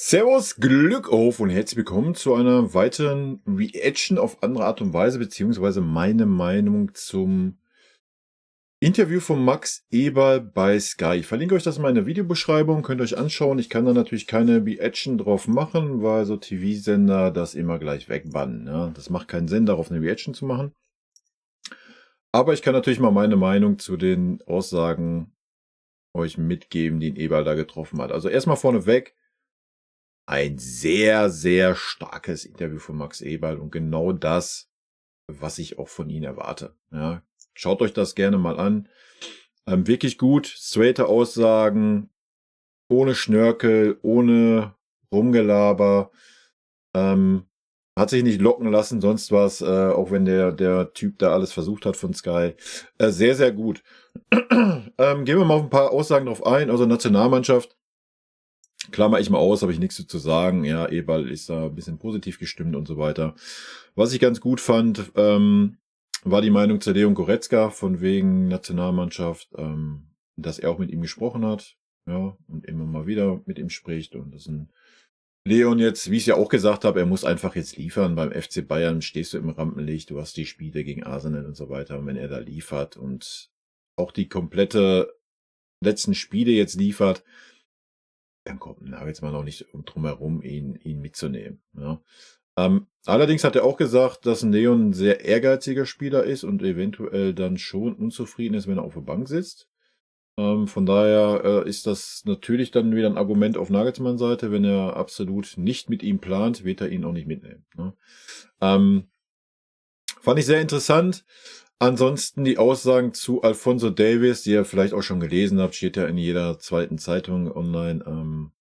Servus, Glück auf und herzlich willkommen zu einer weiteren Reaction auf andere Art und Weise, beziehungsweise meine Meinung zum Interview von Max Eberl bei Sky. Ich verlinke euch das in meiner Videobeschreibung, könnt ihr euch anschauen. Ich kann da natürlich keine Reaction drauf machen, weil so TV-Sender das immer gleich wegbannen. Ja? Das macht keinen Sinn, darauf eine Reaction zu machen. Aber ich kann natürlich mal meine Meinung zu den Aussagen euch mitgeben, die Eberl da getroffen hat. Also erstmal vorneweg, ein sehr, sehr starkes Interview von Max Eberl und genau das, was ich auch von ihm erwarte. Ja, schaut euch das gerne mal an. Wirklich gut, straighte Aussagen, ohne Schnörkel, ohne Rumgelaber. Hat sich nicht locken lassen, sonst was, auch wenn der Typ da alles versucht hat von Sky. Sehr, sehr gut. Gehen wir mal auf ein paar Aussagen drauf ein. Also Nationalmannschaft. Klammer ich mal aus, habe ich nichts zu sagen. Ja, Eberl ist da ein bisschen positiv gestimmt und so weiter. Was ich ganz gut fand, war die Meinung zu Leon Goretzka von wegen Nationalmannschaft, dass er auch mit ihm gesprochen hat, ja, und immer mal wieder mit ihm spricht. Und das ist ein Leon jetzt, wie ich es ja auch gesagt habe, er muss einfach jetzt liefern. Beim FC Bayern stehst du im Rampenlicht, du hast die Spiele gegen Arsenal und so weiter. Und wenn er da liefert und auch die komplette letzten Spiele jetzt liefert, dann kommt Nagelsmann auch nicht drum herum, ihn mitzunehmen. Ja. Allerdings hat er auch gesagt, dass ein Leon ein sehr ehrgeiziger Spieler ist und eventuell dann schon unzufrieden ist, wenn er auf der Bank sitzt. Von daher ist das natürlich dann wieder ein Argument auf Nagelsmanns Seite. Wenn er absolut nicht mit ihm plant, wird er ihn auch nicht mitnehmen. Ne? Fand ich sehr interessant. Ansonsten die Aussagen zu Alphonso Davies, die ihr vielleicht auch schon gelesen habt, steht ja in jeder zweiten Zeitung online.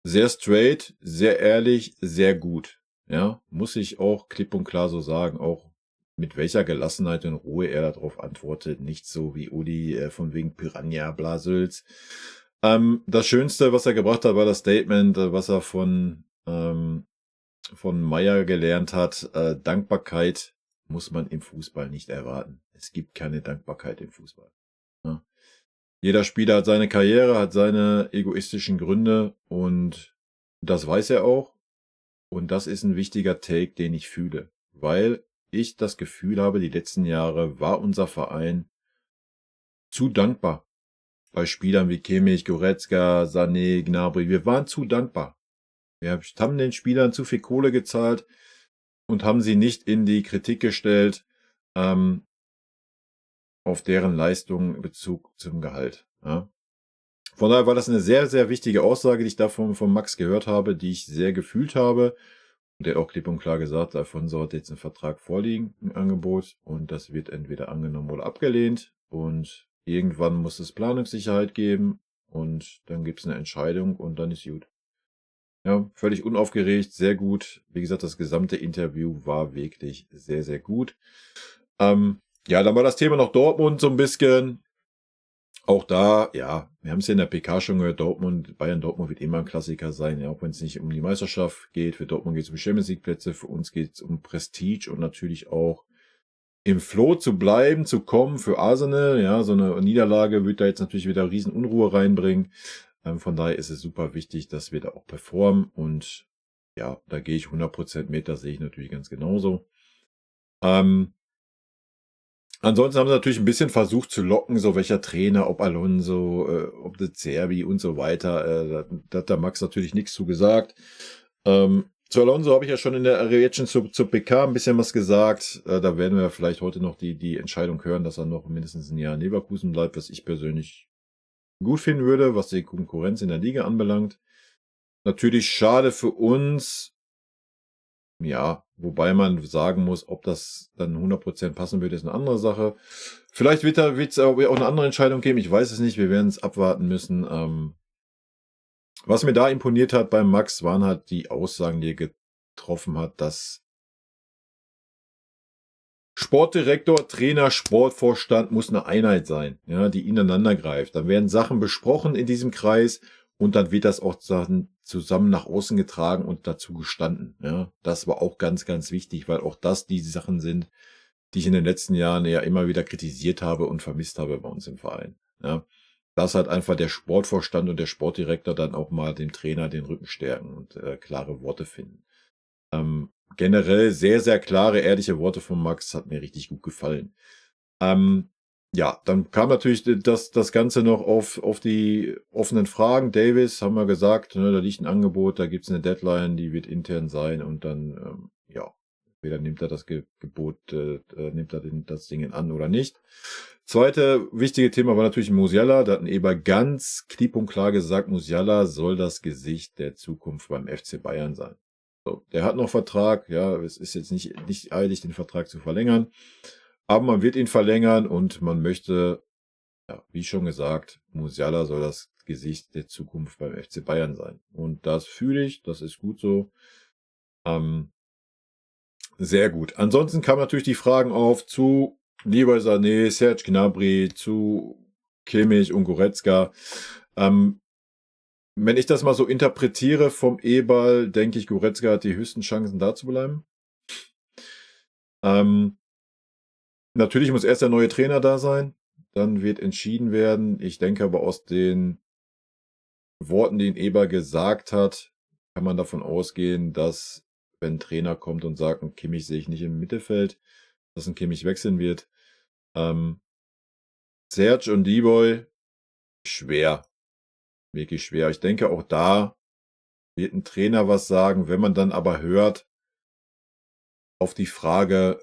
Sehr straight, sehr ehrlich, sehr gut. Ja, muss ich auch klipp und klar so sagen, auch mit welcher Gelassenheit und Ruhe er darauf antwortet. Nicht so wie Uli von wegen Piranha Blasels. Das Schönste, was er gebracht hat, war das Statement, was er von Meyer gelernt hat. Dankbarkeit muss man im Fußball nicht erwarten. Es gibt keine Dankbarkeit im Fußball. Ja. Jeder Spieler hat seine Karriere, hat seine egoistischen Gründe und das weiß er auch. Und das ist ein wichtiger Take, den ich fühle, weil ich das Gefühl habe, die letzten Jahre war unser Verein zu dankbar. Bei Spielern wie Kimmich, Goretzka, Sané, Gnabry, wir waren zu dankbar. Wir haben den Spielern zu viel Kohle gezahlt und haben sie nicht in die Kritik gestellt, auf deren Leistung in Bezug zum Gehalt. Ja. Von daher war das eine sehr, sehr wichtige Aussage, die ich da von Max gehört habe, die ich sehr gefühlt habe. Und der hat auch klipp und klar gesagt, Alfonso hat jetzt einen Vertrag vorliegen, ein Angebot, und das wird entweder angenommen oder abgelehnt. Und irgendwann muss es Planungssicherheit geben und dann gibt es eine Entscheidung und dann ist gut. Ja, völlig unaufgeregt, sehr gut. Wie gesagt, das gesamte Interview war wirklich sehr, sehr gut. Ja, dann war das Thema noch Dortmund so ein bisschen. Auch da, ja, wir haben es ja in der PK schon gehört, Bayern Dortmund wird immer ein Klassiker sein, ja, auch wenn es nicht um die Meisterschaft geht. Für Dortmund geht es um Champions League Plätze, für uns geht es um Prestige und natürlich auch im Flow zu bleiben, zu kommen für Arsenal. Ja, so eine Niederlage wird da jetzt natürlich wieder riesen Unruhe reinbringen. Von daher ist es super wichtig, dass wir da auch performen und ja, da gehe ich 100% mit, das sehe ich natürlich ganz genauso. Ansonsten haben sie natürlich ein bisschen versucht zu locken, so welcher Trainer, ob Alonso, ob De Zerbi und so weiter. Da hat der Max natürlich nichts zu gesagt. Zu Alonso habe ich ja schon in der Reaction zur PK ein bisschen was gesagt. Da werden wir vielleicht heute noch die Entscheidung hören, dass er noch mindestens ein Jahr in Leverkusen bleibt, was ich persönlich gut finden würde, was die Konkurrenz in der Liga anbelangt. Natürlich schade für uns. Ja, wobei man sagen muss, ob das dann 100% passen wird, ist eine andere Sache. Vielleicht wird es auch eine andere Entscheidung geben, ich weiß es nicht, wir werden es abwarten müssen. Was mir da imponiert hat beim Max, waren halt die Aussagen, die er getroffen hat, dass Sportdirektor, Trainer, Sportvorstand muss eine Einheit sein, ja, die ineinander greift. Dann werden Sachen besprochen in diesem Kreis und dann wird das auch zusammen nach außen getragen und dazu gestanden. Ja, das war auch ganz, ganz wichtig, weil auch das die Sachen sind, die ich in den letzten Jahren ja immer wieder kritisiert habe und vermisst habe bei uns im Verein. Ja, dass halt einfach der Sportvorstand und der Sportdirektor dann auch mal dem Trainer den Rücken stärken und klare Worte finden. Generell sehr, sehr klare, ehrliche Worte von Max, hat mir richtig gut gefallen. Ja, dann kam natürlich das Ganze noch auf die offenen Fragen. Davis, haben wir gesagt, ne, da liegt ein Angebot, da gibt's eine Deadline, die wird intern sein und dann, ja, entweder nimmt er das Gebot, nimmt er das Ding an oder nicht. Zweite wichtige Thema war natürlich Musiala. Da hat ein Eber ganz klipp und klar gesagt, Musiala soll das Gesicht der Zukunft beim FC Bayern sein. So, der hat noch Vertrag, ja, es ist jetzt nicht eilig, den Vertrag zu verlängern. Aber man wird ihn verlängern und man möchte, ja, wie schon gesagt, Musiala soll das Gesicht der Zukunft beim FC Bayern sein. Und das fühle ich, das ist gut so. Sehr gut. Ansonsten kamen natürlich die Fragen auf zu Leroy Sané, Serge Gnabry, zu Kimmich und Goretzka. Wenn ich das mal so interpretiere vom E-Ball, denke ich, Goretzka hat die höchsten Chancen, da zu bleiben. Natürlich muss erst der neue Trainer da sein. Dann wird entschieden werden. Ich denke aber aus den Worten, die Eber gesagt hat, kann man davon ausgehen, dass, wenn ein Trainer kommt und sagt, ein Kimmich sehe ich nicht im Mittelfeld, dass ein Kimmich wechseln wird. Serge und Leroy, schwer. Wirklich schwer. Ich denke, auch da wird ein Trainer was sagen. Wenn man dann aber hört, auf die Frage,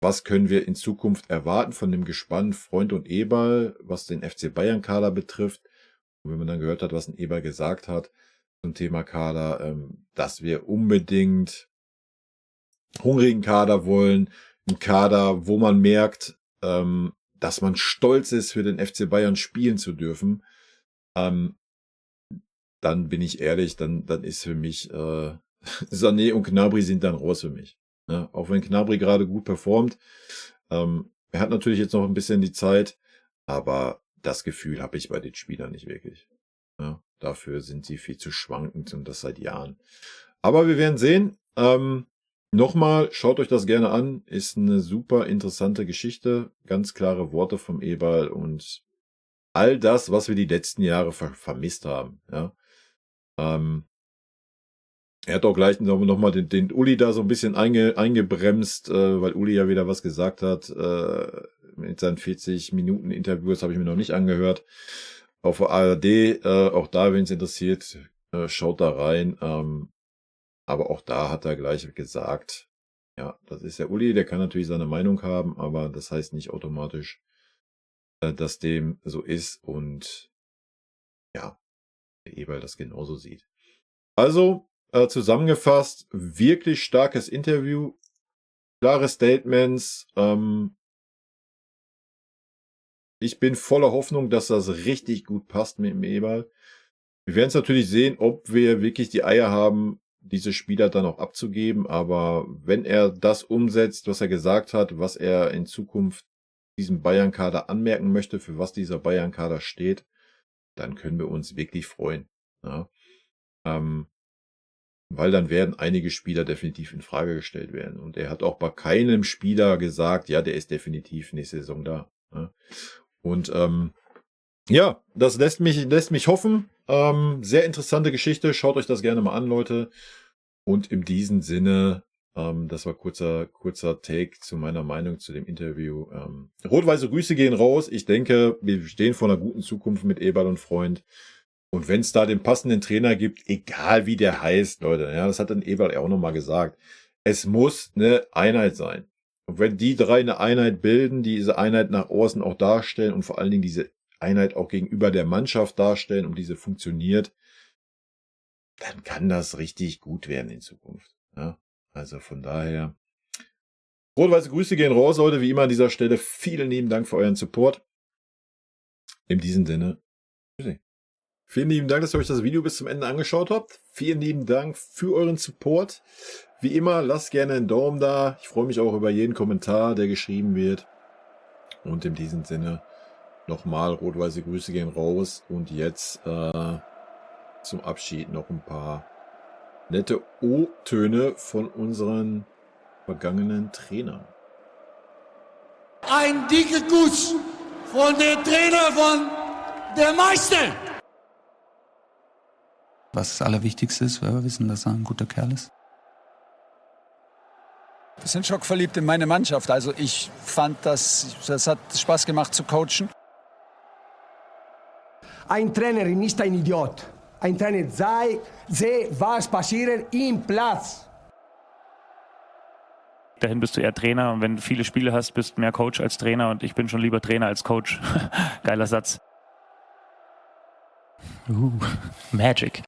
was können wir in Zukunft erwarten von dem Gespann Freund und Eberl, was den FC Bayern-Kader betrifft. Und wenn man dann gehört hat, was ein Eberl gesagt hat zum Thema Kader, dass wir unbedingt hungrigen Kader wollen, einen Kader, wo man merkt, dass man stolz ist, für den FC Bayern spielen zu dürfen, dann bin ich ehrlich, dann ist für mich Sané und Gnabry sind dann raus für mich. Ja, auch wenn Gnabry gerade gut performt. Er hat natürlich jetzt noch ein bisschen die Zeit, aber das Gefühl habe ich bei den Spielern nicht wirklich. Ja, dafür sind sie viel zu schwankend und das seit Jahren. Aber wir werden sehen. Nochmal, schaut euch das gerne an. Ist eine super interessante Geschichte. Ganz klare Worte vom Eberl und all das, was wir die letzten Jahre vermisst haben. Ja. Er hat auch gleich nochmal den Uli da so ein bisschen eingebremst, weil Uli ja wieder was gesagt hat. Mit seinen 40 Minuten Interview, das habe ich mir noch nicht angehört. Auf der ARD, auch da, wenn es interessiert, schaut da rein. Aber auch da hat er gleich gesagt, ja, das ist der Uli, der kann natürlich seine Meinung haben, aber das heißt nicht automatisch, dass dem so ist und ja, der Eberl das genauso sieht. Also, zusammengefasst, wirklich starkes Interview, klare Statements. Ich bin voller Hoffnung, dass das richtig gut passt mit dem Eberl. Wir werden es natürlich sehen, ob wir wirklich die Eier haben, diese Spieler dann auch abzugeben. Aber wenn er das umsetzt, was er gesagt hat, was er in Zukunft diesem Bayern-Kader anmerken möchte, für was dieser Bayern-Kader steht, dann können wir uns wirklich freuen. Ja. Weil dann werden einige Spieler definitiv in Frage gestellt werden. Und er hat auch bei keinem Spieler gesagt, ja, der ist definitiv nächste Saison da. Ja. Und ja, das lässt mich hoffen. Sehr interessante Geschichte. Schaut euch das gerne mal an, Leute. Und in diesem Sinne, das war kurzer Take zu meiner Meinung zu dem Interview. Rot-weiße Grüße gehen raus. Ich denke, wir stehen vor einer guten Zukunft mit Eberl und Freund. Und wenn es da den passenden Trainer gibt, egal wie der heißt, Leute, ja, das hat dann Eberl auch nochmal gesagt, es muss eine Einheit sein. Und wenn die drei eine Einheit bilden, diese Einheit nach außen auch darstellen und vor allen Dingen diese Einheit auch gegenüber der Mannschaft darstellen und diese funktioniert, dann kann das richtig gut werden in Zukunft. Ja, also von daher, rot-weiße Grüße gehen raus, Leute, wie immer an dieser Stelle. Vielen lieben Dank für euren Support. In diesem Sinne, tschüssi. Vielen lieben Dank, dass ihr euch das Video bis zum Ende angeschaut habt. Vielen lieben Dank für euren Support. Wie immer, lasst gerne einen Daumen da. Ich freue mich auch über jeden Kommentar, der geschrieben wird. Und in diesem Sinne nochmal rot-weiße Grüße gehen raus. Und jetzt zum Abschied noch ein paar nette O-Töne von unseren vergangenen Trainern. Ein dicker Kuss von der Trainer von Der Meister! Was das Allerwichtigste ist, weil wir wissen, dass er ein guter Kerl ist. Wir sind schockverliebt in meine Mannschaft. Also ich fand, das hat Spaß gemacht zu coachen. Ein Trainer ist ein Idiot. Ein Trainer sehe, was passiert im Platz. Dahin bist du eher Trainer und wenn du viele Spiele hast, bist du mehr Coach als Trainer und ich bin schon lieber Trainer als Coach. Geiler Satz. Magic.